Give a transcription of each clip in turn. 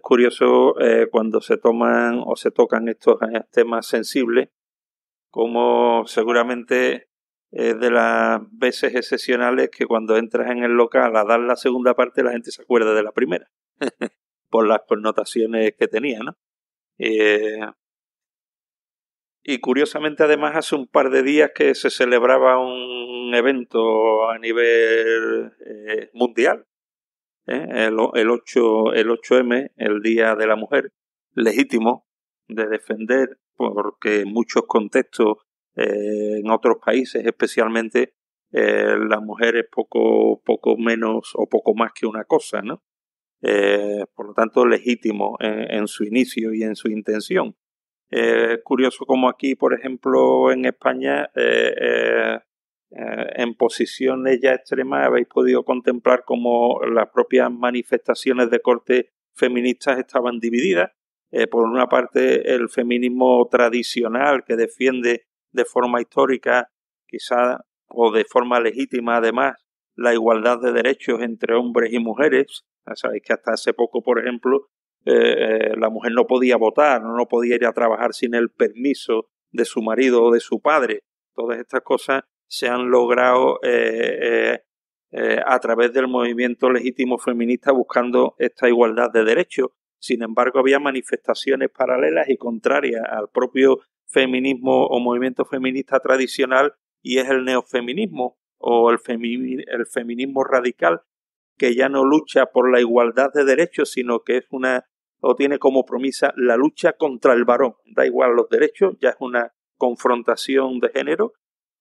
curioso cuando se toman o se tocan estos temas sensibles, como seguramente de las veces excepcionales que cuando entras en el local a dar la segunda parte la gente se acuerda de la primera, por las connotaciones que tenía, ¿no? Y curiosamente además hace un par de días que se celebraba un evento a nivel mundial, el 8M, el Día de la Mujer, legítimo de defender, porque en muchos contextos, en otros países especialmente, la mujer es poco menos o poco más que una cosa, ¿no? Por lo tanto, legítimo en su inicio y en su intención. Es curioso como aquí, por ejemplo, en España, en posiciones ya extremas habéis podido contemplar cómo las propias manifestaciones de corte feministas estaban divididas. Por una parte, el feminismo tradicional que defiende de forma histórica, quizá, o de forma legítima además, la igualdad de derechos entre hombres y mujeres. Sabéis que hasta hace poco, por ejemplo, la mujer no podía votar, no podía ir a trabajar sin el permiso de su marido o de su padre. Todas estas cosas se han logrado a través del movimiento legítimo feminista buscando esta igualdad de derechos. Sin embargo, había manifestaciones paralelas y contrarias al propio feminismo o movimiento feminista tradicional, y es el neofeminismo o el feminismo radical, que ya no lucha por la igualdad de derechos, sino que es o tiene como premisa la lucha contra el varón. Da igual los derechos, ya es una confrontación de género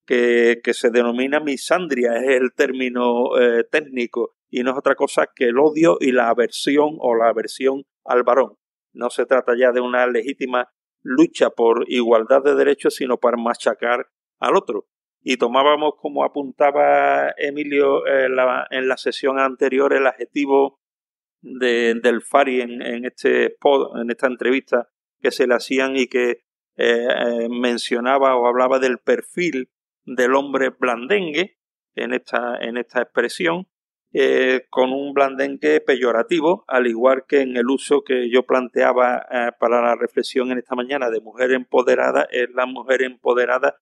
que se denomina misandria, es el término técnico, y no es otra cosa que el odio y la aversión o la aversión al varón. No se trata ya de una legítima lucha por igualdad de derechos, sino para machacar al otro. Y tomábamos, como apuntaba Emilio en la sesión anterior, el adjetivo del Fari en esta entrevista que se le hacían, y que mencionaba o hablaba del perfil del hombre blandengue en esta expresión, con un blandengue peyorativo, al igual que en el uso que yo planteaba para la reflexión en esta mañana de mujer empoderada. Es la mujer empoderada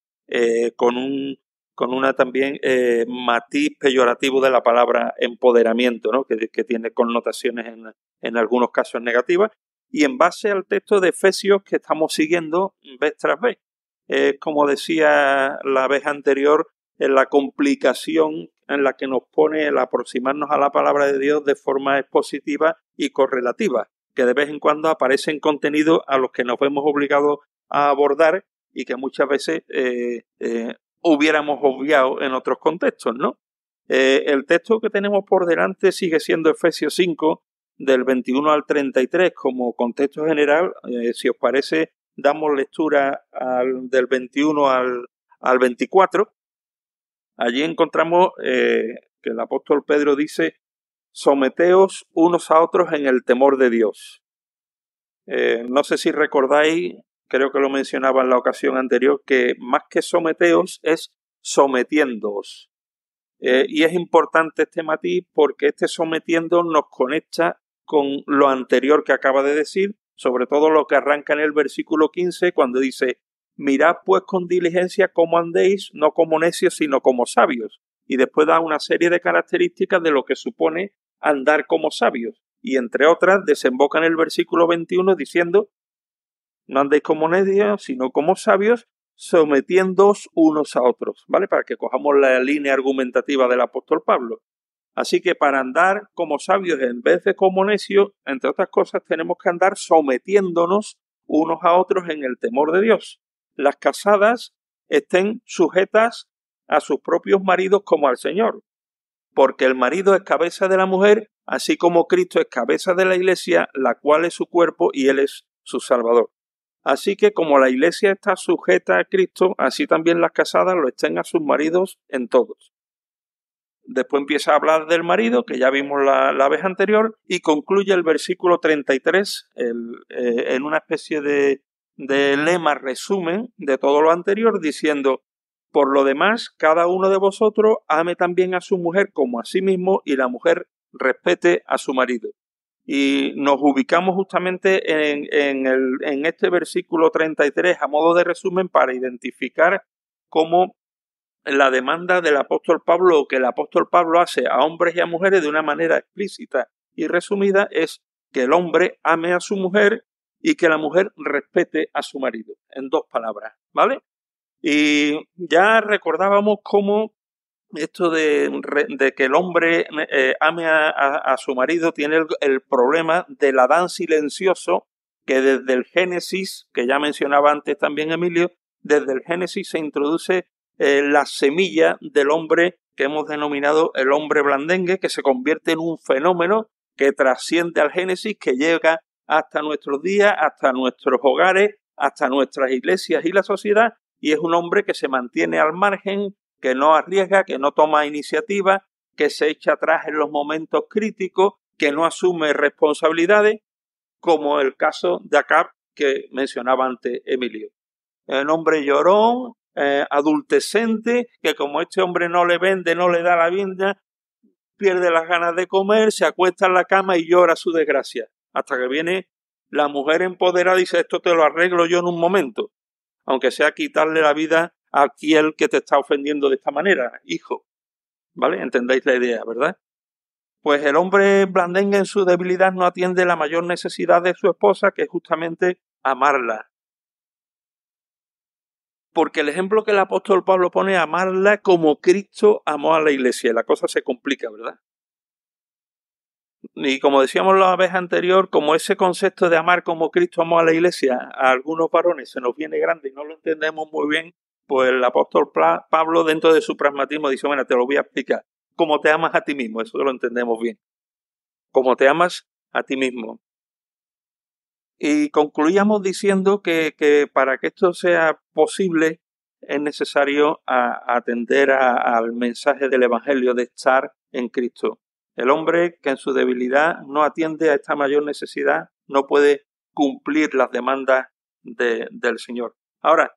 con una también matiz peyorativo de la palabra empoderamiento, ¿no? que tiene connotaciones en algunos casos negativas, y en base al texto de Efesios que estamos siguiendo vez tras vez. Como decía la vez anterior, en la complicación en la que nos pone el aproximarnos a la palabra de Dios de forma expositiva y correlativa, que de vez en cuando aparecen contenidos a los que nos vemos obligados a abordar y que muchas veces hubiéramos obviado en otros contextos, ¿no? El texto que tenemos por delante sigue siendo Efesios 5, del 21 al 33, como contexto general. Si os parece, damos lectura del 21 al 24. Allí encontramos que el apóstol Pedro dice: someteos unos a otros en el temor de Dios. No sé si recordáis, creo que lo mencionaba en la ocasión anterior, que más que someteos es sometiéndoos. Y es importante este matiz porque este sometiendo nos conecta con lo anterior que acaba de decir, sobre todo lo que arranca en el versículo 15, cuando dice: mirad pues con diligencia cómo andéis, no como necios, sino como sabios. Y después da una serie de características de lo que supone andar como sabios. Y entre otras, desemboca en el versículo 21 diciendo: no andéis como necios, sino como sabios, sometiéndoos unos a otros, ¿vale? Para que cojamos la línea argumentativa del apóstol Pablo. Así que para andar como sabios en vez de como necios, entre otras cosas, tenemos que andar sometiéndonos unos a otros en el temor de Dios. Las casadas estén sujetas a sus propios maridos como al Señor, porque el marido es cabeza de la mujer, así como Cristo es cabeza de la Iglesia, la cual es su cuerpo y Él es su Salvador. Así que como la Iglesia está sujeta a Cristo, así también las casadas lo estén a sus maridos en todos. Después empieza a hablar del marido, que ya vimos la vez anterior, y concluye el versículo 33 en una especie de lema resumen de todo lo anterior, diciendo: por lo demás, cada uno de vosotros ame también a su mujer como a sí mismo, y la mujer respete a su marido. Y nos ubicamos justamente en este versículo 33 a modo de resumen para identificar cómo la demanda del apóstol Pablo, o que el apóstol Pablo hace a hombres y a mujeres de una manera explícita y resumida, es que el hombre ame a su mujer y que la mujer respete a su marido, en dos palabras, ¿vale? Y ya recordábamos cómo esto de que el hombre ame a su marido tiene el problema del Adán silencioso, que desde el Génesis, que ya mencionaba antes también Emilio, desde el Génesis se introduce la semilla del hombre que hemos denominado el hombre blandengue, que se convierte en un fenómeno que trasciende al Génesis, que llega hasta nuestros días, hasta nuestros hogares, hasta nuestras iglesias y la sociedad, y es un hombre que se mantiene al margen, que no arriesga, que no toma iniciativa, que se echa atrás en los momentos críticos, que no asume responsabilidades, como el caso de Acab que mencionaba antes Emilio. Un hombre llorón, adultecente, que como este hombre no le vende, no le da la vida, pierde las ganas de comer, se acuesta en la cama y llora su desgracia. Hasta que viene la mujer empoderada y dice, esto te lo arreglo yo en un momento, aunque sea quitarle la vida a aquel que te está ofendiendo de esta manera, hijo. ¿Vale? ¿Entendéis la idea, verdad? Pues el hombre blandengue en su debilidad no atiende la mayor necesidad de su esposa, que es justamente amarla. Porque el ejemplo que el apóstol Pablo pone, amarla como Cristo amó a la iglesia. La cosa se complica, ¿verdad? Y como decíamos la vez anterior, como ese concepto de amar como Cristo amó a la iglesia, a algunos varones se nos viene grande y no lo entendemos muy bien, pues el apóstol Pablo, dentro de su pragmatismo, dice, bueno, te lo voy a explicar. Como te amas a ti mismo, eso lo entendemos bien. Como te amas a ti mismo. Y concluíamos diciendo que para que esto sea posible es necesario atender al mensaje del Evangelio de estar en Cristo. El hombre que en su debilidad no atiende a esta mayor necesidad no puede cumplir las demandas del Señor. Ahora,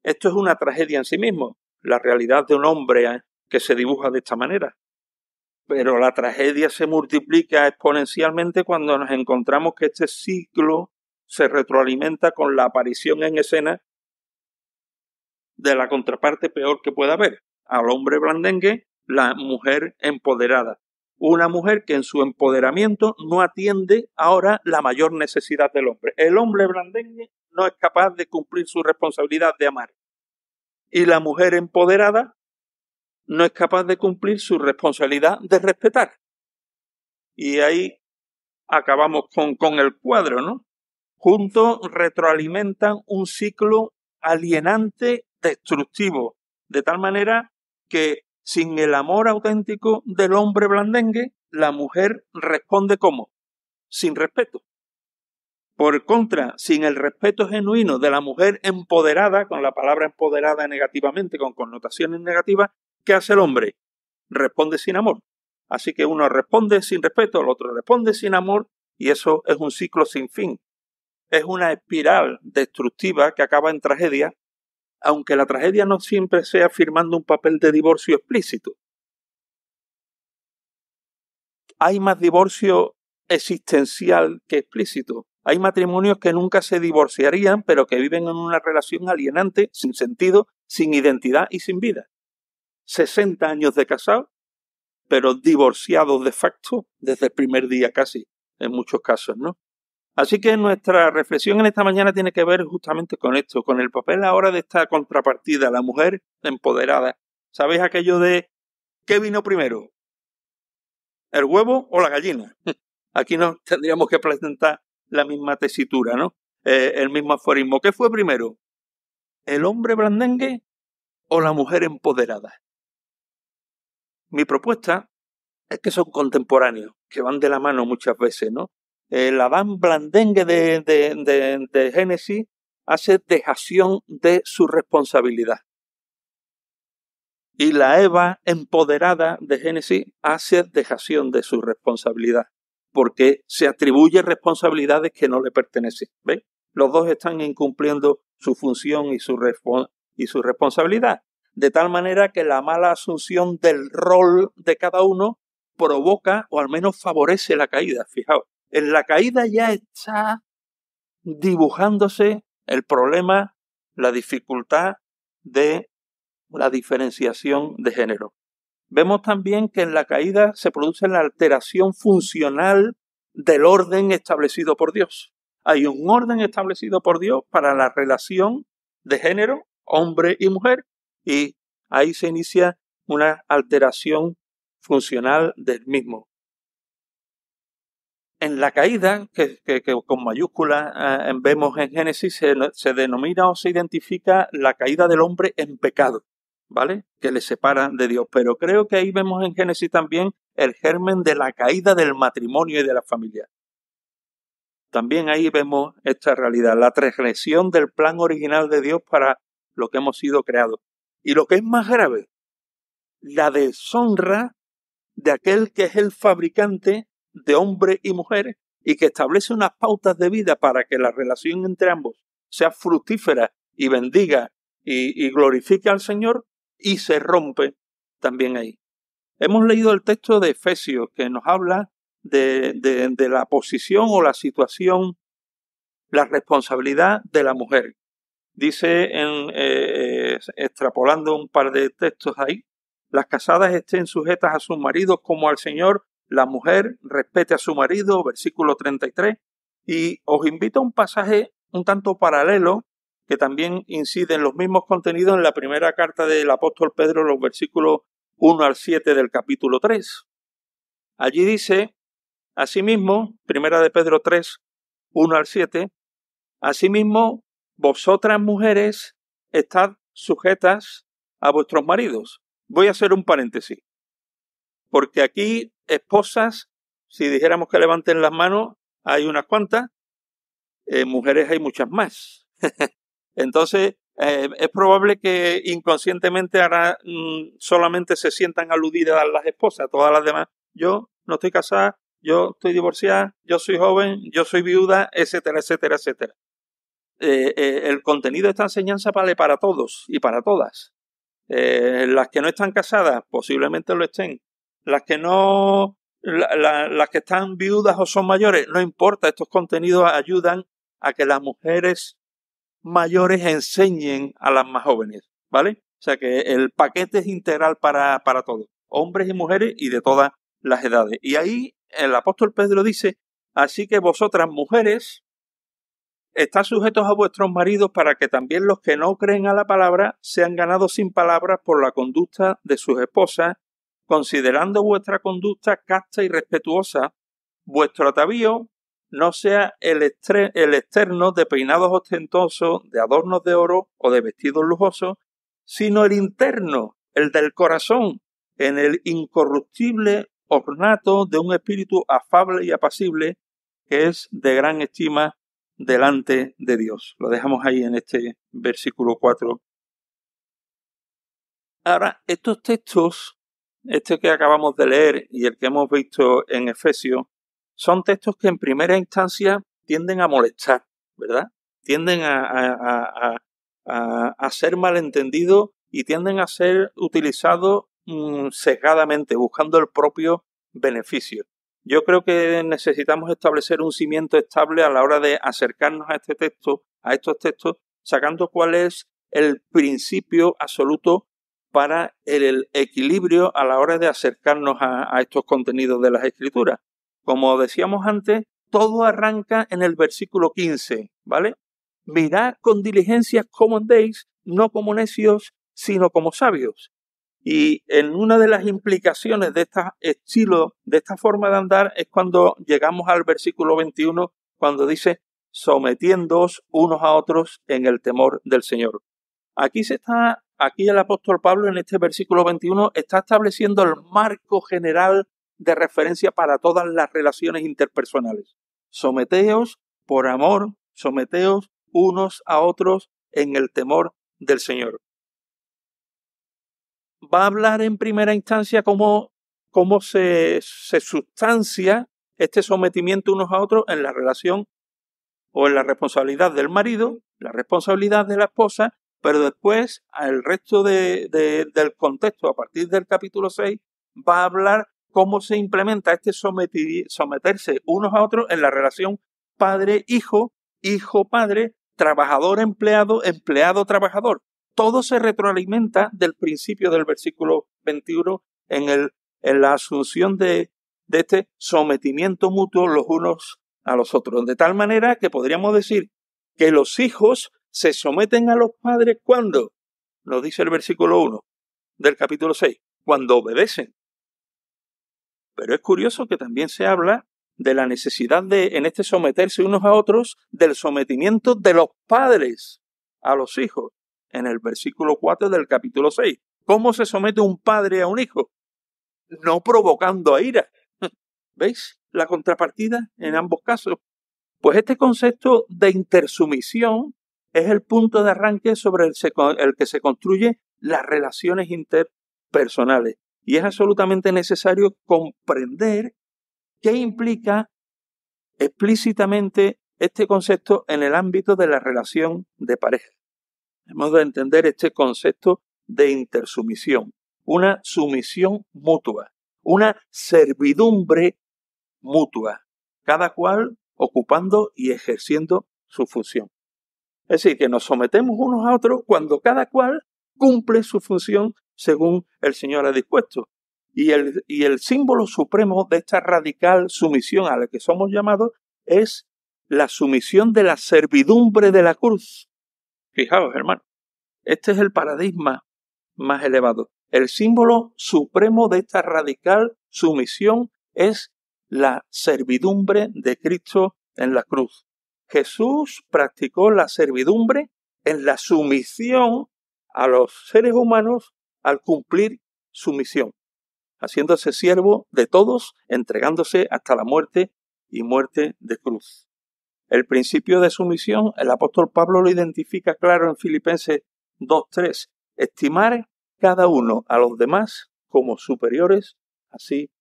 esto es una tragedia en sí mismo, la realidad de un hombre que se dibuja de esta manera. Pero la tragedia se multiplica exponencialmente cuando nos encontramos que este ciclo se retroalimenta con la aparición en escena de la contraparte peor que pueda haber. Al hombre blandengue, la mujer empoderada. Una mujer que en su empoderamiento no atiende ahora la mayor necesidad del hombre. El hombre blandengue no es capaz de cumplir su responsabilidad de amar. Y la mujer empoderada no es capaz de cumplir su responsabilidad de respetar. Y ahí acabamos con el cuadro, ¿no? Juntos retroalimentan un ciclo alienante, destructivo, de tal manera que sin el amor auténtico del hombre blandengue, la mujer responde ¿cómo? Sin respeto. Por contra, sin el respeto genuino de la mujer empoderada, con la palabra empoderada negativamente, con connotaciones negativas, ¿qué hace el hombre? Responde sin amor. Así que uno responde sin respeto, el otro responde sin amor, y eso es un ciclo sin fin. Es una espiral destructiva que acaba en tragedia, aunque la tragedia no siempre sea firmando un papel de divorcio explícito. Hay más divorcio existencial que explícito. Hay matrimonios que nunca se divorciarían, pero que viven en una relación alienante, sin sentido, sin identidad y sin vida. 60 años de casado, pero divorciados de facto desde el primer día casi, en muchos casos, ¿no? Así que nuestra reflexión en esta mañana tiene que ver justamente con esto, con el papel ahora de esta contrapartida, la mujer empoderada. ¿Sabéis aquello de qué vino primero? ¿El huevo o la gallina? Aquí nos tendríamos que presentar la misma tesitura, ¿no? El mismo aforismo. ¿Qué fue primero? ¿El hombre blandengue o la mujer empoderada? Mi propuesta es que son contemporáneos, que van de la mano muchas veces, ¿no? El Adán blandengue de Génesis hace dejación de su responsabilidad. Y la Eva empoderada de Génesis hace dejación de su responsabilidad, porque se atribuye responsabilidades que no le pertenecen. ¿Ves? Los dos están incumpliendo su función y su responsabilidad, de tal manera que la mala asunción del rol de cada uno provoca o al menos favorece la caída. Fijaos, En la caída ya está dibujándose el problema, la dificultad de la diferenciación de género. Vemos también que en la caída se produce la alteración funcional del orden establecido por Dios. Hay un orden establecido por Dios para la relación de género, hombre y mujer, y ahí se inicia una alteración funcional del mismo. En la caída, que con mayúsculas vemos en Génesis, se denomina o se identifica la caída del hombre en pecado, ¿vale? Que le separa de Dios. Pero creo que ahí vemos en Génesis también el germen de la caída del matrimonio y de la familia. También ahí vemos esta realidad, la transgresión del plan original de Dios para lo que hemos sido creados. Y lo que es más grave, la deshonra de aquel que es el fabricante de hombre y mujer y que establece unas pautas de vida para que la relación entre ambos sea fructífera y bendiga y glorifique al Señor, y se rompe también ahí. Hemos leído el texto de Efesios que nos habla de la posición o la situación, la responsabilidad de la mujer. Dice, extrapolando un par de textos ahí, las casadas estén sujetas a sus maridos como al Señor, la mujer respete a su marido, versículo 33, y os invito a un pasaje un tanto paralelo que también incide en los mismos contenidos en la primera carta del apóstol Pedro, los versículos 1 al 7 del capítulo 3. Allí dice, asimismo, primera de Pedro 3, 1 al 7, asimismo, vosotras mujeres estad sujetas a vuestros maridos. Voy a hacer un paréntesis, porque aquí esposas, si dijéramos que levanten las manos, hay unas cuantas, mujeres hay muchas más. Entonces, es probable que inconscientemente ahora solamente se sientan aludidas las esposas, todas las demás. Yo no estoy casada, yo estoy divorciada, yo soy joven, yo soy viuda, etcétera, etcétera, etcétera. El contenido de esta enseñanza vale para todos y para todas. Las que no están casadas posiblemente lo estén. Las que no, las que están viudas o son mayores, no importa. Estos contenidos ayudan a que las mujeres mayores enseñen a las más jóvenes, ¿vale? O sea que el paquete es integral para todos, hombres y mujeres y de todas las edades. Y ahí el apóstol Pedro dice, así que vosotras mujeres estad sujetos a vuestros maridos para que también los que no creen a la palabra sean ganados sin palabras por la conducta de sus esposas, considerando vuestra conducta casta y respetuosa, vuestro atavío no sea el externo de peinados ostentosos, de adornos de oro o de vestidos lujosos, sino el interno, el del corazón, en el incorruptible ornato de un espíritu afable y apacible, que es de gran estima delante de Dios. Lo dejamos ahí en este versículo 4. Ahora, estos textos, este que acabamos de leer y el que hemos visto en Efesios, son textos que en primera instancia tienden a molestar, ¿verdad? Tienden a ser malentendidos y tienden a ser utilizados sesgadamente, buscando el propio beneficio. Yo creo que necesitamos establecer un cimiento estable a la hora de acercarnos a este texto, a estos textos, sacando cuál es el principio absoluto para el equilibrio a la hora de acercarnos a estos contenidos de las Escrituras. Como decíamos antes, todo arranca en el versículo 15, ¿vale? Mirad con diligencia cómo andéis, no como necios, sino como sabios. Y en una de las implicaciones de este estilo, de esta forma de andar, es cuando llegamos al versículo 21, cuando dice, sometiéndoos unos a otros en el temor del Señor. Aquí el apóstol Pablo en este versículo 21 está estableciendo el marco general de referencia para todas las relaciones interpersonales. Someteos por amor, someteos unos a otros en el temor del Señor. Va a hablar en primera instancia cómo se sustancia este sometimiento unos a otros en la relación o en la responsabilidad del marido, la responsabilidad de la esposa, pero después el resto del contexto a partir del capítulo 6 va a hablar cómo se implementa este someterse unos a otros en la relación padre-hijo, hijo-padre, trabajador-empleado, empleado-trabajador. Todo se retroalimenta del principio del versículo 21 en la asunción de este sometimiento mutuo los unos a los otros. De tal manera que podríamos decir que los hijos se someten a los padres cuando, nos dice el versículo 1 del capítulo 6, cuando obedecen. Pero es curioso que también se habla de la necesidad de, en este someterse unos a otros, del sometimiento de los padres a los hijos, en el versículo 4 del capítulo 6. ¿Cómo se somete un padre a un hijo? No provocando a ira. ¿Veis la contrapartida en ambos casos? Pues este concepto de intersumisión es el punto de arranque sobre el que se construyen las relaciones interpersonales. Y es absolutamente necesario comprender qué implica explícitamente este concepto en el ámbito de la relación de pareja. Hemos de entender este concepto de intersumisión, una sumisión mutua, una servidumbre mutua, cada cual ocupando y ejerciendo su función. Es decir, que nos sometemos unos a otros cuando cada cual cumple su función según el Señor ha dispuesto. Y el símbolo supremo de esta radical sumisión a la que somos llamados es la sumisión de la servidumbre de la cruz. Fijaos, hermano, este es el paradigma más elevado. El símbolo supremo de esta radical sumisión es la servidumbre de Cristo en la cruz. Jesús practicó la servidumbre en la sumisión a los seres humanos al cumplir su misión, haciéndose siervo de todos, entregándose hasta la muerte y muerte de cruz. El principio de sumisión, el apóstol Pablo lo identifica claro en Filipenses 2:3. Estimar cada uno a los demás como superiores a sí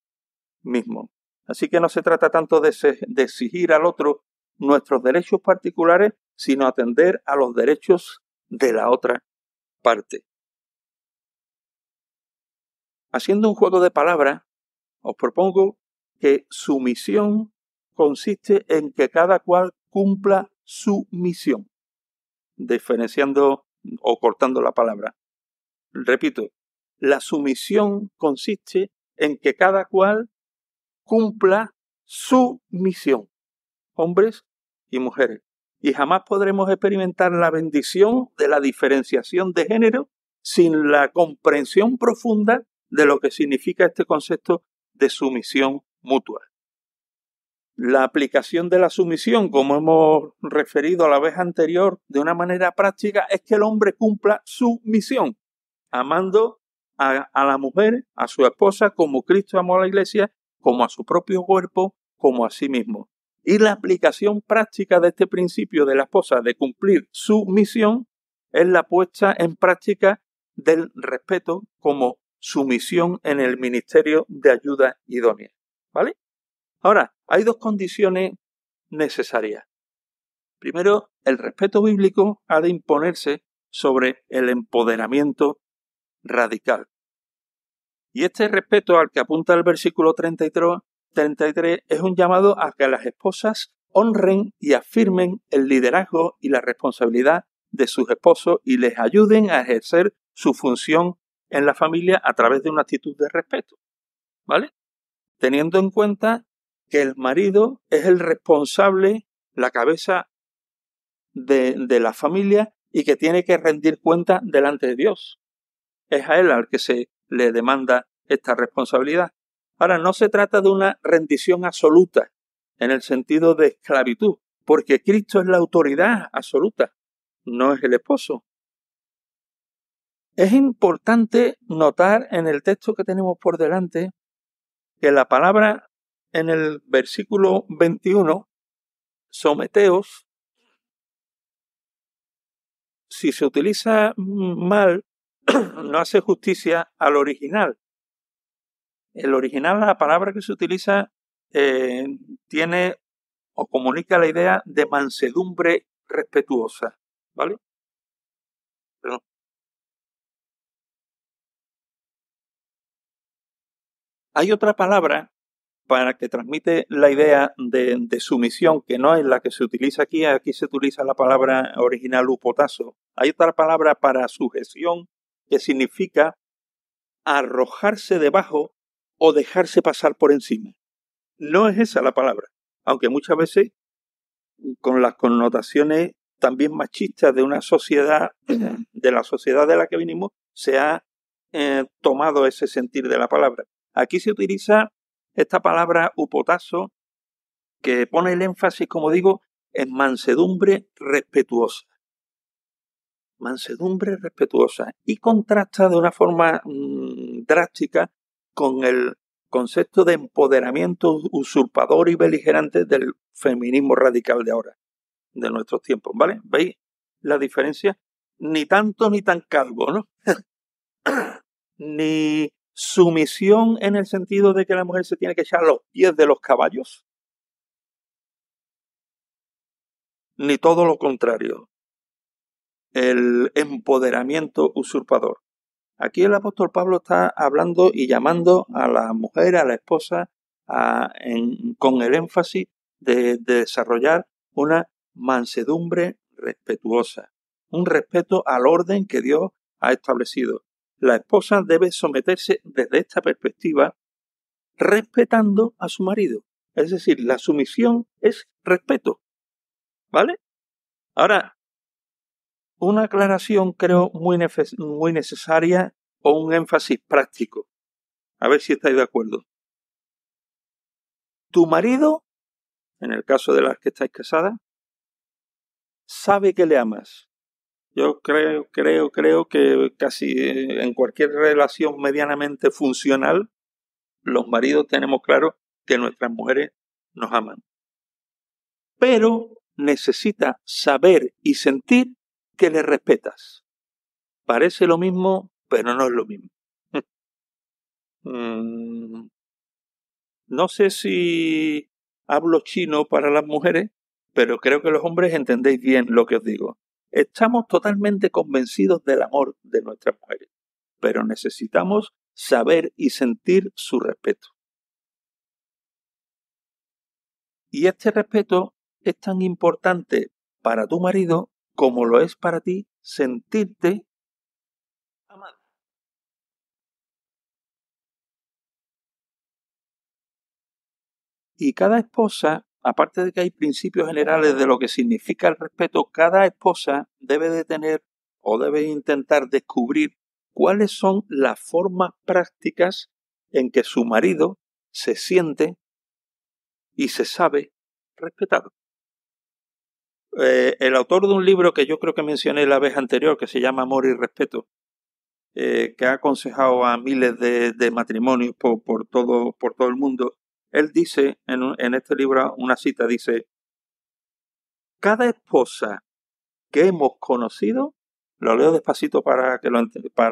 mismo. Así que no se trata tanto de exigir al otro nuestros derechos particulares, sino atender a los derechos de la otra parte. Haciendo un juego de palabras, os propongo que sumisión consiste en que cada cual cumpla su misión, diferenciando o cortando la palabra. Repito, la sumisión consiste en que cada cual cumpla su misión, hombres y mujeres. Y jamás podremos experimentar la bendición de la diferenciación de género sin la comprensión profunda de lo que significa este concepto de sumisión mutua. La aplicación de la sumisión, como hemos referido a la vez anterior, de una manera práctica, es que el hombre cumpla su misión, amando a la mujer, a su esposa, como Cristo amó a la iglesia, como a su propio cuerpo, como a sí mismo. Y la aplicación práctica de este principio de la esposa de cumplir su misión es la puesta en práctica del respeto como sumisión en el ministerio de ayuda idónea. ¿Vale? Ahora, hay dos condiciones necesarias. Primero, el respeto bíblico ha de imponerse sobre el empoderamiento radical. Y este respeto al que apunta el versículo 33 es un llamado a que las esposas honren y afirmen el liderazgo y la responsabilidad de sus esposos y les ayuden a ejercer su función en la familia a través de una actitud de respeto. ¿Vale? Teniendo en cuenta que el marido es el responsable, la cabeza de la familia y que tiene que rendir cuenta delante de Dios. Es a él al que se le demanda esta responsabilidad. Ahora, no se trata de una rendición absoluta en el sentido de esclavitud, porque Cristo es la autoridad absoluta, no es el esposo. Es importante notar en el texto que tenemos por delante que la palabra en el versículo 21, someteos, si se utiliza mal, no hace justicia al original. El original, la palabra que se utiliza, tiene o comunica la idea de mansedumbre respetuosa, ¿vale? Perdón. Hay otra palabra para que transmite la idea de sumisión, que no es la que se utiliza aquí. Aquí se utiliza la palabra original upotasso. Hay otra palabra para sujeción que significa arrojarse debajo o dejarse pasar por encima. No es esa la palabra, aunque muchas veces con las connotaciones también machistas de una sociedad, de la sociedad de la que venimos, se ha tomado ese sentir de la palabra. Aquí se utiliza esta palabra upotasso, que pone el énfasis, como digo, en mansedumbre respetuosa. Mansedumbre respetuosa. Y contrasta de una forma drástica con el concepto de empoderamiento usurpador y beligerante del feminismo radical de ahora, de nuestros tiempos, ¿vale? ¿Veis la diferencia? Ni tanto ni tan calvo, ¿no? Ni sumisión en el sentido de que la mujer se tiene que echar a los pies de los caballos, ni todo lo contrario, el empoderamiento usurpador. Aquí el apóstol Pablo está hablando y llamando a la mujer, a la esposa, con el énfasis de desarrollar una mansedumbre respetuosa, un respeto al orden que Dios ha establecido. La esposa debe someterse desde esta perspectiva respetando a su marido. Es decir, la sumisión es respeto, ¿vale? Ahora, una aclaración creo muy necesaria o un énfasis práctico. A ver si estáis de acuerdo. Tu marido, en el caso de las que estáis casadas, sabe que le amas. Yo creo que casi en cualquier relación medianamente funcional, los maridos tenemos claro que nuestras mujeres nos aman. Pero necesita saber y sentir que le respetas. Parece lo mismo, pero no es lo mismo. No sé si hablo chino para las mujeres, pero creo que los hombres entendéis bien lo que os digo. Estamos totalmente convencidos del amor de nuestras mujeres, pero necesitamos saber y sentir su respeto. Y este respeto es tan importante para tu marido como lo es para ti sentirte amado. Y cada esposa, aparte de que hay principios generales de lo que significa el respeto, cada esposa debe de tener o debe intentar descubrir cuáles son las formas prácticas en que su marido se siente y se sabe respetado. El autor de un libro que yo creo que mencioné la vez anterior, que se llama Amor y Respeto, que ha aconsejado a miles de matrimonios por todo el mundo, él dice en este libro una cita, dice: cada esposa que hemos conocido, lo leo despacito para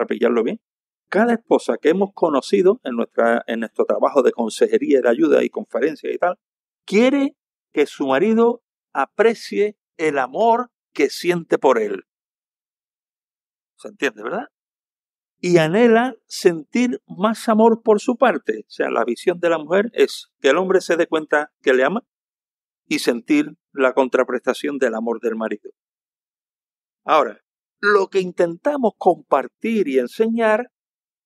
pillarlo bien, cada esposa que hemos conocido en nuestro trabajo de consejería, de ayuda y conferencia y tal, quiere que su marido aprecie el amor que siente por él. ¿Se entiende, verdad? Y anhela sentir más amor por su parte. O sea, la visión de la mujer es que el hombre se dé cuenta que le ama y sentir la contraprestación del amor del marido. Ahora, lo que intentamos compartir y enseñar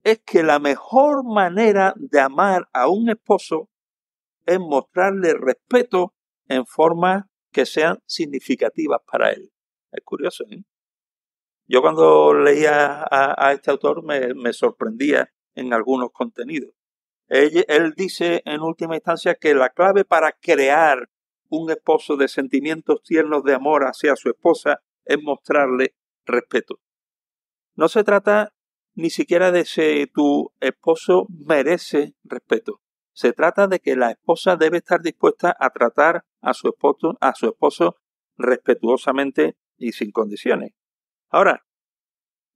es que la mejor manera de amar a un esposo es mostrarle respeto en formas que sean significativas para él. Es curioso, ¿eh? Yo cuando leía a este autor me sorprendía en algunos contenidos. Él dice en última instancia que la clave para crear un esposo de sentimientos tiernos de amor hacia su esposa es mostrarle respeto. No se trata ni siquiera de si tu esposo merece respeto. Se trata de que la esposa debe estar dispuesta a tratar a su esposo respetuosamente y sin condiciones. Ahora,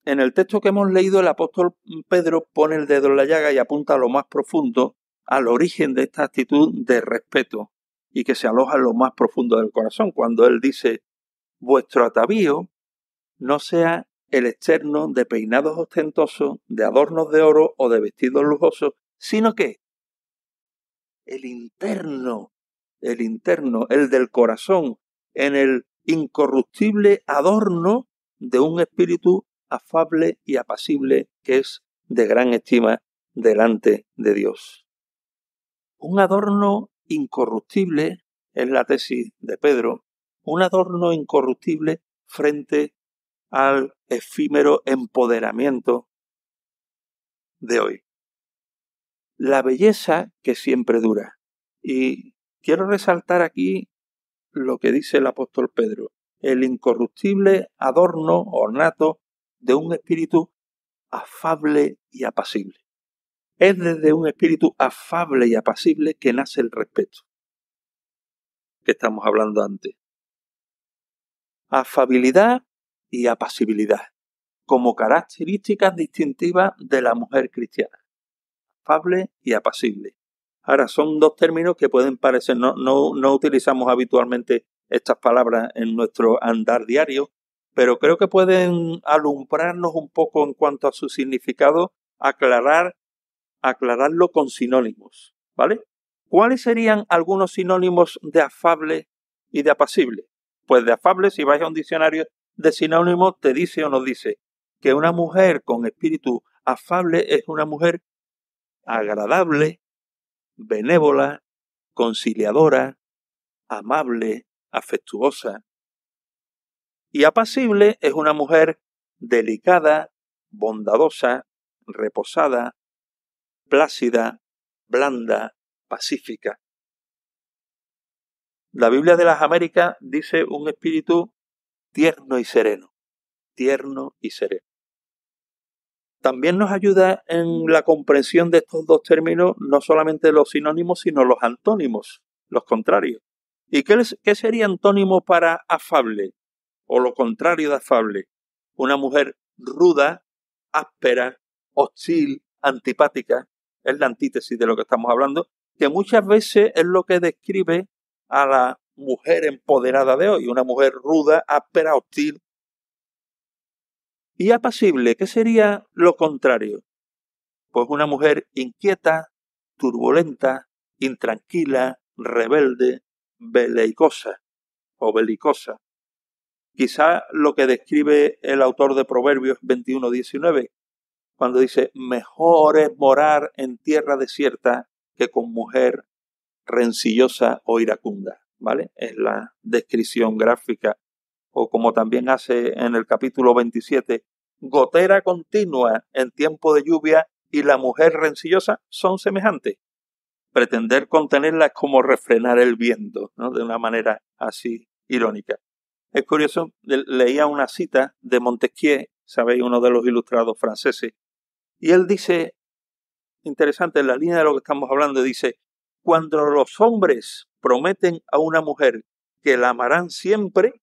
en el texto que hemos leído, el apóstol Pedro pone el dedo en la llaga y apunta a lo más profundo, al origen de esta actitud de respeto y que se aloja en lo más profundo del corazón, cuando él dice: vuestro atavío no sea el externo de peinados ostentosos, de adornos de oro o de vestidos lujosos, sino que el interno, el del corazón, en el incorruptible adorno de un espíritu afable y apacible que es de gran estima delante de Dios. Un adorno incorruptible es la tesis de Pedro, un adorno incorruptible frente al efímero empoderamiento de hoy. La belleza que siempre dura. Y quiero resaltar aquí lo que dice el apóstol Pedro, el incorruptible adorno ornato de un espíritu afable y apacible. Es desde un espíritu afable y apacible que nace el respeto, que estamos hablando antes. Afabilidad y apacibilidad, como características distintivas de la mujer cristiana. Afable y apacible. Ahora, son dos términos que pueden parecer, no utilizamos habitualmente estas palabras en nuestro andar diario, pero creo que pueden alumbrarnos un poco en cuanto a su significado, aclararlo con sinónimos, ¿vale? ¿Cuáles serían algunos sinónimos de afable y de apacible? Pues de afable, si vais a un diccionario de sinónimos, te dice o nos dice que una mujer con espíritu afable es una mujer agradable, benévola, conciliadora, amable, afectuosa. Y apacible es una mujer delicada, bondadosa, reposada, plácida, blanda, pacífica. La Biblia de las Américas dice un espíritu tierno y sereno. Tierno y sereno. También nos ayuda en la comprensión de estos dos términos no solamente los sinónimos, sino los antónimos, los contrarios. ¿Y qué sería antónimo para afable? O lo contrario de afable. Una mujer ruda, áspera, hostil, antipática. Es la antítesis de lo que estamos hablando, que muchas veces es lo que describe a la mujer empoderada de hoy. Una mujer ruda, áspera, hostil. Y apacible, ¿qué sería lo contrario? Pues una mujer inquieta, turbulenta, intranquila, rebelde, belicosa o belicosa. Quizá lo que describe el autor de Proverbios 21:19, cuando dice, mejor es morar en tierra desierta que con mujer rencillosa o iracunda, ¿vale? Es la descripción gráfica. O como también hace en el capítulo 27, gotera continua en tiempo de lluvia y la mujer rencillosa son semejantes. Pretender contenerla es como refrenar el viento, ¿no? De una manera así irónica. Es curioso, leía una cita de Montesquieu, sabéis, uno de los ilustrados franceses, y él dice, interesante, en la línea de lo que estamos hablando, dice, cuando los hombres prometen a una mujer que la amarán siempre,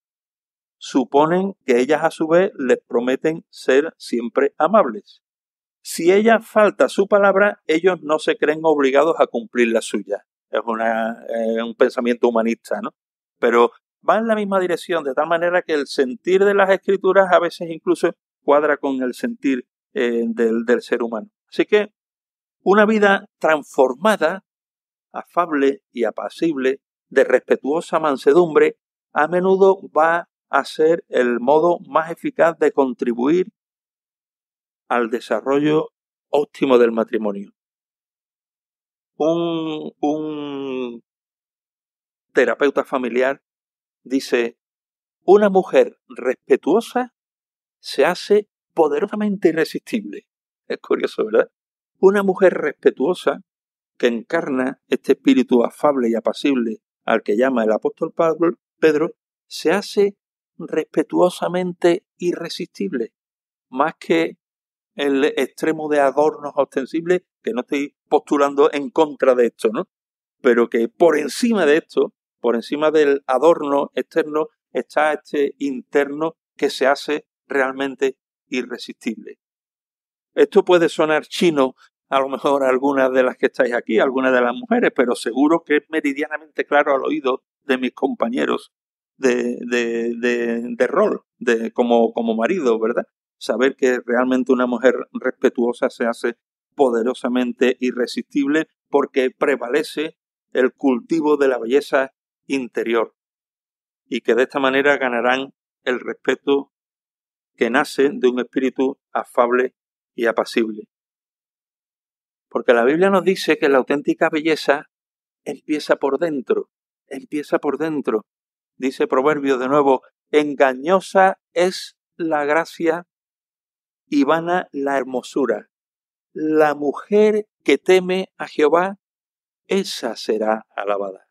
suponen que ellas a su vez les prometen ser siempre amables. Si ella falta su palabra, ellos no se creen obligados a cumplir la suya. Es un pensamiento humanista, ¿no? Pero va en la misma dirección, de tal manera que el sentir de las escrituras a veces incluso cuadra con el sentir del ser humano. Así que una vida transformada, afable y apacible, de respetuosa mansedumbre, a menudo va a ser el modo más eficaz de contribuir al desarrollo óptimo del matrimonio. Un terapeuta familiar dice, una mujer respetuosa se hace poderosamente irresistible. Es curioso, ¿verdad? Una mujer respetuosa que encarna este espíritu afable y apacible al que llama el apóstol Pedro, se hace respetuosamente irresistible, más que el extremo de adornos ostensibles, que no estoy postulando en contra de esto, ¿no? Pero que por encima de esto, por encima del adorno externo, está este interno que se hace realmente irresistible. Esto puede sonar chino, a lo mejor a algunas de las que estáis aquí, algunas de las mujeres, pero seguro que es meridianamente claro al oído de mis compañeros de rol, como marido, ¿verdad? Saber que realmente una mujer respetuosa se hace poderosamente irresistible porque prevalece el cultivo de la belleza interior y que de esta manera ganarán el respeto que nace de un espíritu afable y apacible. Porque la Biblia nos dice que la auténtica belleza empieza por dentro, Dice Proverbios de nuevo, engañosa es la gracia y vana la hermosura. La mujer que teme a Jehová, esa será alabada.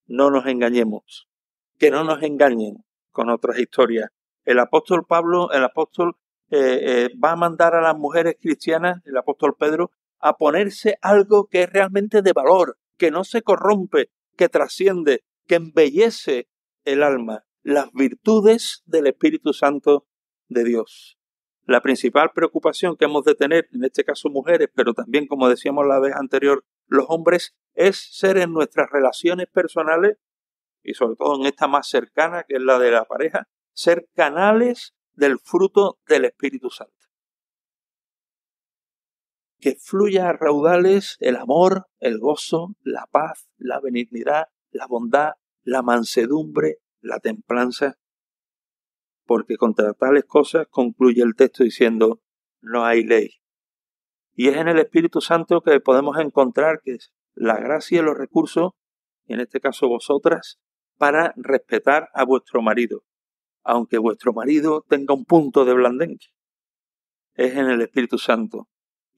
No nos engañemos, que no nos engañen con otras historias. El apóstol Pablo, va a mandar a las mujeres cristianas, el apóstol Pedro, a ponerse algo que es realmente de valor, que no se corrompe, que trasciende, que embellece el alma, las virtudes del Espíritu Santo de Dios. La principal preocupación que hemos de tener, en este caso mujeres, pero también, como decíamos la vez anterior, los hombres, es ser en nuestras relaciones personales, y sobre todo en esta más cercana, que es la de la pareja, ser canales del fruto del Espíritu Santo. Que fluya a raudales el amor, el gozo, la paz, la benignidad, la bondad, la mansedumbre, la templanza, porque contra tales cosas concluye el texto diciendo, no hay ley. Y es en el Espíritu Santo que podemos encontrar que es la gracia y los recursos, y en este caso vosotras, para respetar a vuestro marido, aunque vuestro marido tenga un punto de blandengue. Es en el Espíritu Santo.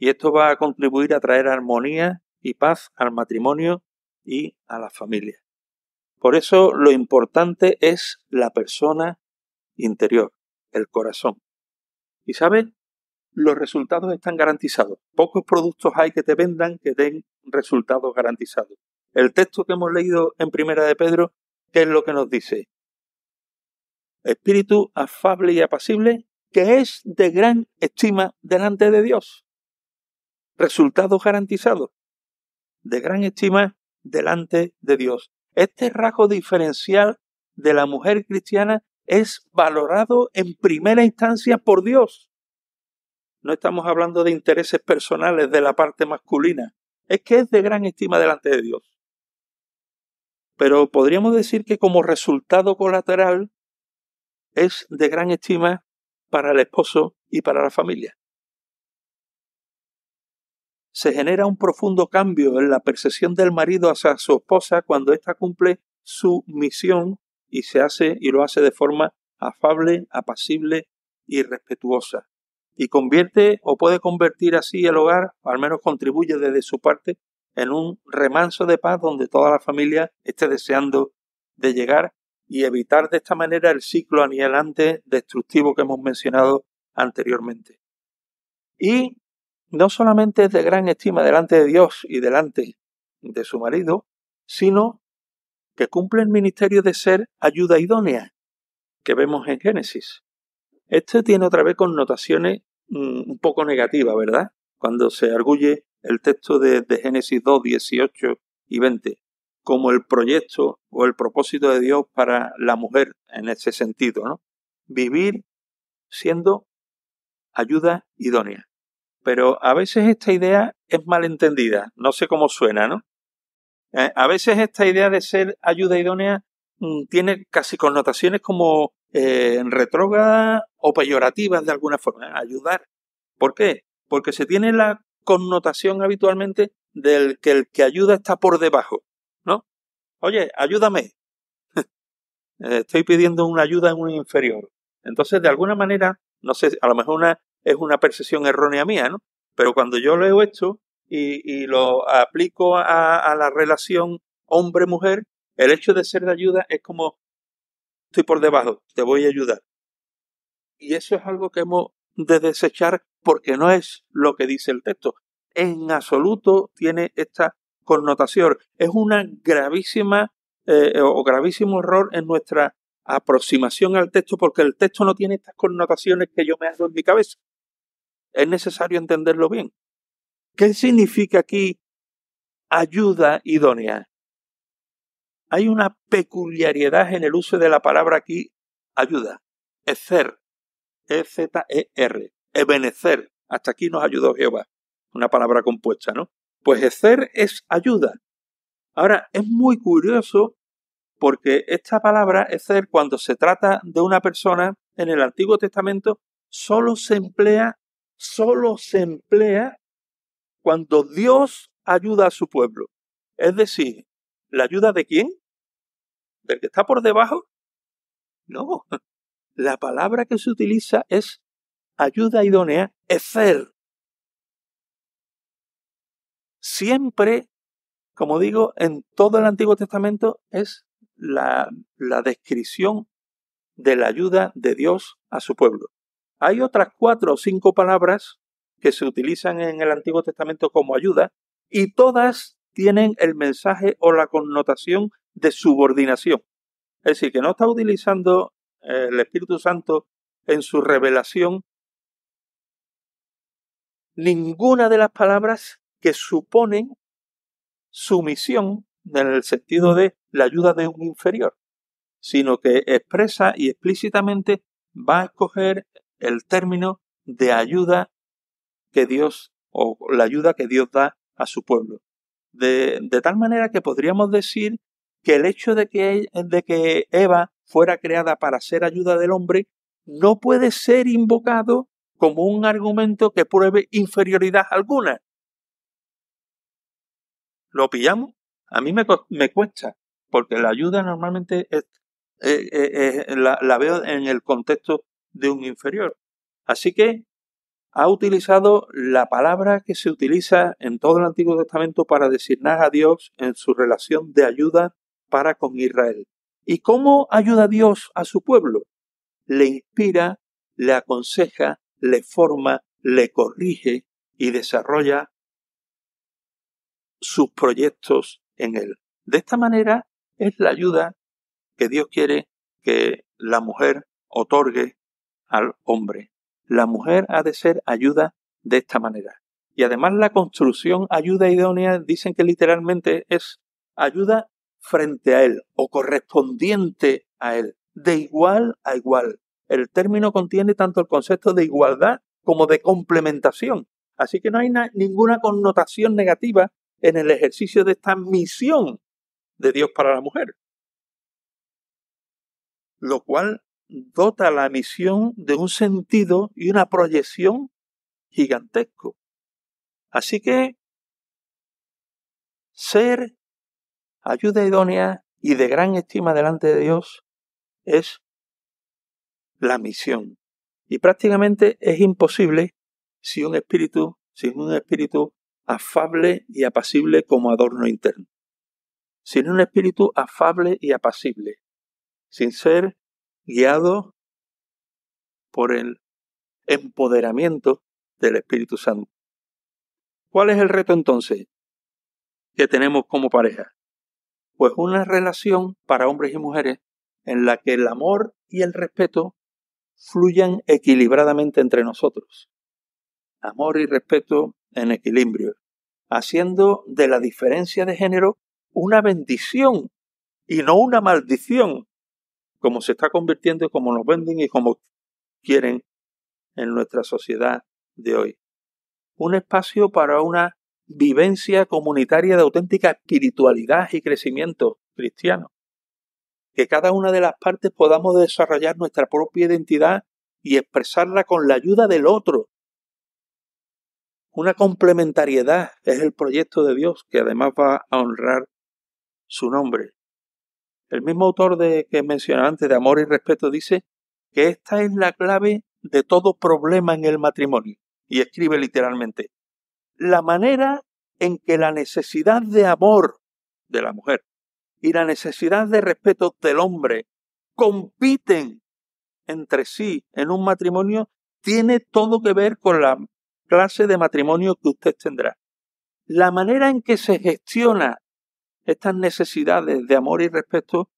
Y esto va a contribuir a traer armonía y paz al matrimonio y a la familia. Por eso lo importante es la persona interior, el corazón. Y ¿saben? Los resultados están garantizados. Pocos productos hay que te vendan que den resultados garantizados. El texto que hemos leído en Primera de Pedro, ¿qué es lo que nos dice? Espíritu afable y apacible, que es de gran estima delante de Dios. Resultados garantizados, de gran estima delante de Dios. Este rasgo diferencial de la mujer cristiana es valorado en primera instancia por Dios. No estamos hablando de intereses personales de la parte masculina. Es que es de gran estima delante de Dios. Pero podríamos decir que como resultado colateral es de gran estima para el esposo y para la familia. Se genera un profundo cambio en la percepción del marido hacia su esposa cuando ésta cumple su misión y lo hace de forma afable, apacible y respetuosa. Y convierte o puede convertir así el hogar, o al menos contribuye desde su parte, en un remanso de paz donde toda la familia esté deseando de llegar y evitar de esta manera el ciclo anhelante destructivo que hemos mencionado anteriormente. Y no solamente es de gran estima delante de Dios y delante de su marido, sino que cumple el ministerio de ser ayuda idónea que vemos en Génesis. Esto tiene otra vez connotaciones un poco negativas, ¿verdad? Cuando se arguye el texto de Génesis 2, 18 y 20, como el proyecto o el propósito de Dios para la mujer en ese sentido, ¿no? Vivir siendo ayuda idónea. Pero a veces esta idea es malentendida, no sé cómo suena, ¿no? A veces esta idea de ser ayuda idónea tiene casi connotaciones como retrógradas o peyorativas de alguna forma. Ayudar. ¿Por qué? Porque se tiene la connotación habitualmente del que el que ayuda está por debajo, ¿no? Oye, ayúdame. Estoy pidiendo una ayuda en un inferior. Entonces, de alguna manera, no sé, a lo mejor es una percepción errónea mía, ¿no? Pero cuando yo leo esto y lo aplico a la relación hombre-mujer, el hecho de ser de ayuda es como, estoy por debajo, te voy a ayudar. Y eso es algo que hemos de desechar porque no es lo que dice el texto. En absoluto tiene esta connotación. Es una gravísima o gravísimo error en nuestra aproximación al texto porque el texto no tiene estas connotaciones que yo me hago en mi cabeza. Es necesario entenderlo bien. ¿Qué significa aquí ayuda idónea? Hay una peculiaridad en el uso de la palabra aquí, ayuda. Ezer, E-Z-E-R, ebenecer. Hasta aquí nos ayudó Jehová. Una palabra compuesta, ¿no? Pues ezer es ayuda. Ahora, es muy curioso porque esta palabra ezer, cuando se trata de una persona en el Antiguo Testamento, solo se emplea cuando Dios ayuda a su pueblo. Es decir, ¿la ayuda de quién? ¿Del que está por debajo? No. La palabra que se utiliza es ayuda idónea, ezer. Siempre, como digo, en todo el Antiguo Testamento es la descripción de la ayuda de Dios a su pueblo. Hay otras 4 o 5 palabras que se utilizan en el Antiguo Testamento como ayuda y todas tienen el mensaje o la connotación de subordinación. Es decir, que no está utilizando el Espíritu Santo en su revelación ninguna de las palabras que suponen sumisión en el sentido de la ayuda de un inferior, sino que expresa y explícitamente va a escoger el término de ayuda que Dios, o la ayuda que Dios da a su pueblo. De tal manera que podríamos decir que el hecho de que Eva fuera creada para ser ayuda del hombre no puede ser invocado como un argumento que pruebe inferioridad alguna. ¿Lo pillamos? A mí me cuesta, porque la ayuda normalmente la veo en el contexto de un inferior. Así que ha utilizado la palabra que se utiliza en todo el Antiguo Testamento para designar a Dios en su relación de ayuda para con Israel. ¿Y cómo ayuda a Dios a su pueblo? Le inspira, le aconseja, le forma, le corrige y desarrolla sus proyectos en él. De esta manera es la ayuda que Dios quiere que la mujer otorgue al hombre. La mujer ha de ser ayuda de esta manera. Y además la construcción ayuda idónea dicen que literalmente es ayuda frente a él o correspondiente a él, de igual a igual. El término contiene tanto el concepto de igualdad como de complementación. Así que no hay ninguna connotación negativa en el ejercicio de esta misión de Dios para la mujer, lo cual dota la misión de un sentido y una proyección gigantesco. Así que ser ayuda idónea y de gran estima delante de Dios es la misión. Y prácticamente es imposible sin un espíritu afable y apacible como adorno interno. Sin un espíritu afable y apacible, sin ser guiado por el empoderamiento del Espíritu Santo. ¿Cuál es el reto entonces que tenemos como pareja? Pues una relación para hombres y mujeres en la que el amor y el respeto fluyan equilibradamente entre nosotros. Amor y respeto en equilibrio, haciendo de la diferencia de género una bendición y no una maldición, como se está convirtiendo y como nos venden y como quieren en nuestra sociedad de hoy. Un espacio para una vivencia comunitaria de auténtica espiritualidad y crecimiento cristiano. Que cada una de las partes podamos desarrollar nuestra propia identidad y expresarla con la ayuda del otro. Una complementariedad es el proyecto de Dios que además va a honrar su nombre. El mismo autor que mencioné antes de Amor y Respeto dice que esta es la clave de todo problema en el matrimonio. Y escribe literalmente: la manera en que la necesidad de amor de la mujer y la necesidad de respeto del hombre compiten entre sí en un matrimonio tiene todo que ver con la clase de matrimonio que usted tendrá. La manera en que se gestiona estas necesidades de amor y respeto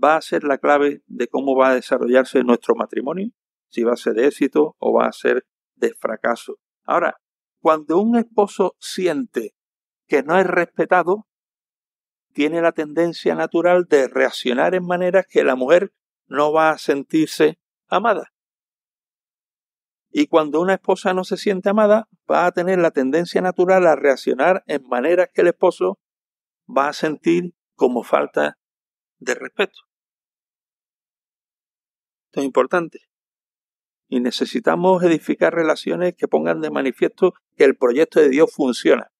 va a ser la clave de cómo va a desarrollarse nuestro matrimonio, si va a ser de éxito o va a ser de fracaso. Ahora, cuando un esposo siente que no es respetado, tiene la tendencia natural de reaccionar en maneras que la mujer no va a sentirse amada. Y cuando una esposa no se siente amada, va a tener la tendencia natural a reaccionar en maneras que el esposo va a sentir como falta de respeto. Esto es importante. Y necesitamos edificar relaciones que pongan de manifiesto que el proyecto de Dios funciona,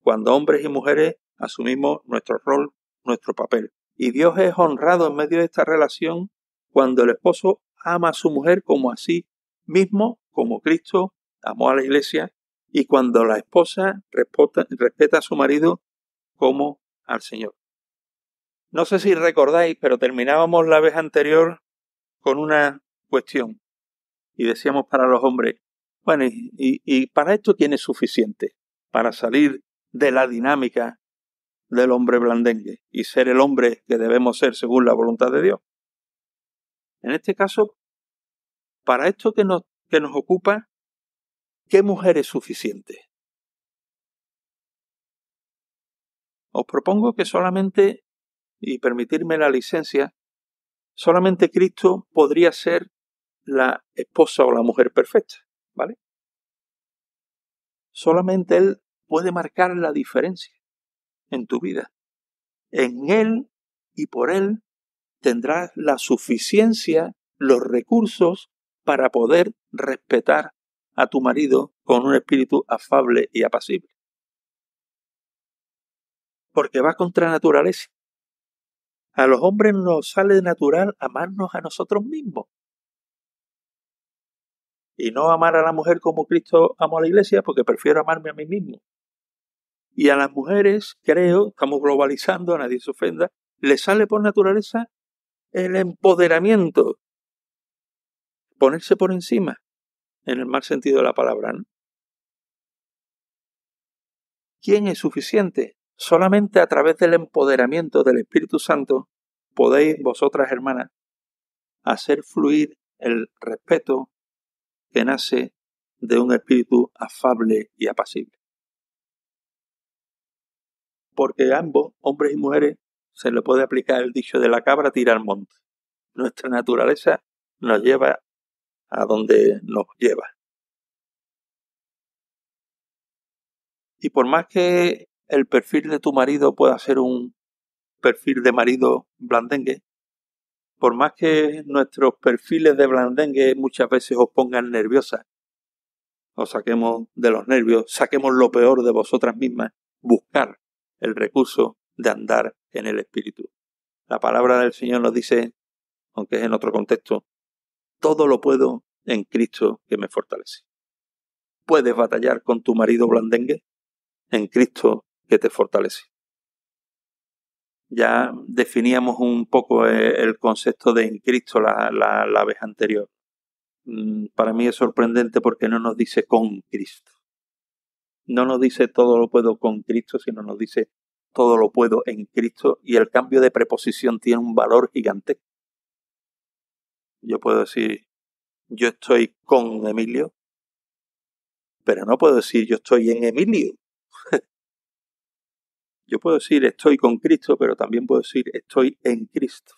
cuando hombres y mujeres asumimos nuestro rol, nuestro papel. Y Dios es honrado en medio de esta relación cuando el esposo ama a su mujer como a sí mismo, como Cristo amó a la iglesia, y cuando la esposa respeta a su marido como al Señor. No sé si recordáis, pero terminábamos la vez anterior con una cuestión. Y decíamos para los hombres, bueno, y para esto ¿quién es suficiente? Para salir de la dinámica del hombre blandengue y ser el hombre que debemos ser según la voluntad de Dios. En este caso, para esto que nos ocupa, ¿qué mujer es suficiente? Os propongo que solamente, y permitirme la licencia, solamente Cristo podría ser la esposa o la mujer perfecta, ¿vale? Solamente Él puede marcar la diferencia en tu vida. En Él y por Él tendrás la suficiencia, los recursos para poder respetar a tu marido con un espíritu afable y apacible. Porque va contra naturaleza. A los hombres nos sale natural amarnos a nosotros mismos. Y no amar a la mujer como Cristo amó a la iglesia, porque prefiero amarme a mí mismo. Y a las mujeres, creo, estamos globalizando, a nadie se ofenda, les sale por naturaleza el empoderamiento, ponerse por encima, en el mal sentido de la palabra, ¿no? ¿Quién es suficiente? Solamente a través del empoderamiento del Espíritu Santo podéis vosotras, hermanas, hacer fluir el respeto que nace de un espíritu afable y apacible. Porque a ambos, hombres y mujeres, se le puede aplicar el dicho de la cabra tira al monte. Nuestra naturaleza nos lleva a donde nos lleva. Y por más que el perfil de tu marido pueda ser un perfil de marido blandengue, por más que nuestros perfiles de blandengue muchas veces os pongan nerviosas, os saquemos de los nervios, saquemos lo peor de vosotras mismas, buscar el recurso de andar en el Espíritu. La palabra del Señor nos dice, aunque es en otro contexto, todo lo puedo en Cristo que me fortalece. ¿Puedes batallar con tu marido blandengue? En Cristo que te fortalece. Ya definíamos un poco el concepto de en Cristo la vez anterior. Para mí es sorprendente porque no nos dice con Cristo. No nos dice todo lo puedo con Cristo, sino nos dice todo lo puedo en Cristo, y el cambio de preposición tiene un valor gigantesco. Yo puedo decir, yo estoy con Emilio, pero no puedo decir yo estoy en Emilio. Yo puedo decir estoy con Cristo, pero también puedo decir estoy en Cristo.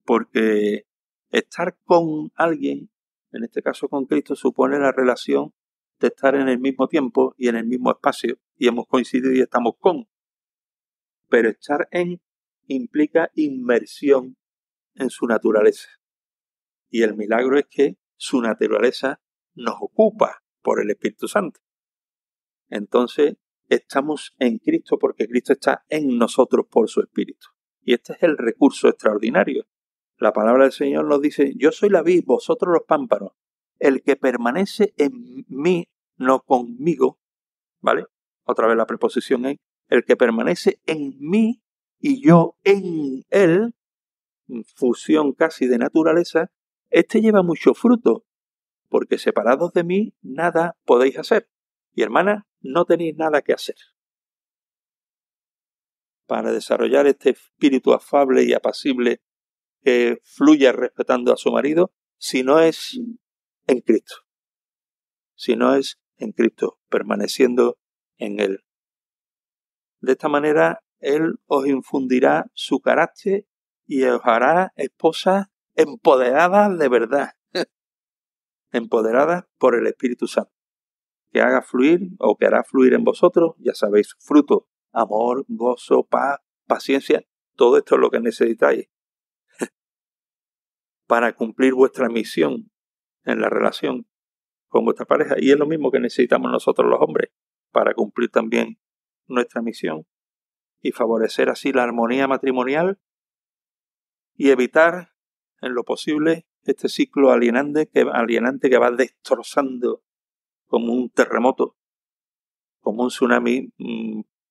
Porque estar con alguien, en este caso con Cristo, supone la relación de estar en el mismo tiempo y en el mismo espacio, y hemos coincidido y estamos con. Pero estar en implica inmersión en su naturaleza. Y el milagro es que su naturaleza nos ocupa por el Espíritu Santo. Entonces, estamos en Cristo porque Cristo está en nosotros por su Espíritu. Y este es el recurso extraordinario. La palabra del Señor nos dice, yo soy la vid, vosotros los pámpanos. El que permanece en mí, no conmigo, ¿vale? Otra vez la preposición en, el que permanece en mí y yo en él, fusión casi de naturaleza, este lleva mucho fruto, porque separados de mí nada podéis hacer. Y hermanas, no tenéis nada que hacer. Para desarrollar este espíritu afable y apacible que fluya respetando a su marido, si no es en Cristo. Si no es en Cristo, permaneciendo en Él. De esta manera, Él os infundirá su carácter y os hará esposas empoderadas de verdad. Empoderadas por el Espíritu Santo. Que haga fluir o que hará fluir en vosotros, ya sabéis, fruto amor, gozo, paz, paciencia. Todo esto es lo que necesitáis para cumplir vuestra misión en la relación con vuestra pareja. Y es lo mismo que necesitamos nosotros los hombres para cumplir también nuestra misión y favorecer así la armonía matrimonial y evitar en lo posible este ciclo alienante que va destrozando como un terremoto, como un tsunami,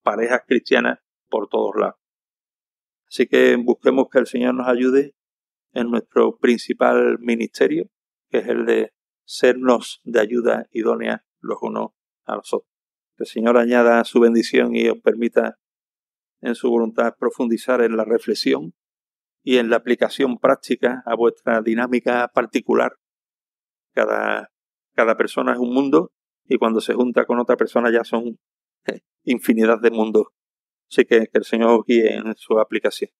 parejas cristianas por todos lados. Así que busquemos que el Señor nos ayude en nuestro principal ministerio, que es el de sernos de ayuda idónea los unos a los otros. Que el Señor añada su bendición y os permita en su voluntad profundizar en la reflexión y en la aplicación práctica a vuestra dinámica particular. Cada persona es un mundo y cuando se junta con otra persona ya son infinidad de mundos. Así que el Señor os guíe en su aplicación.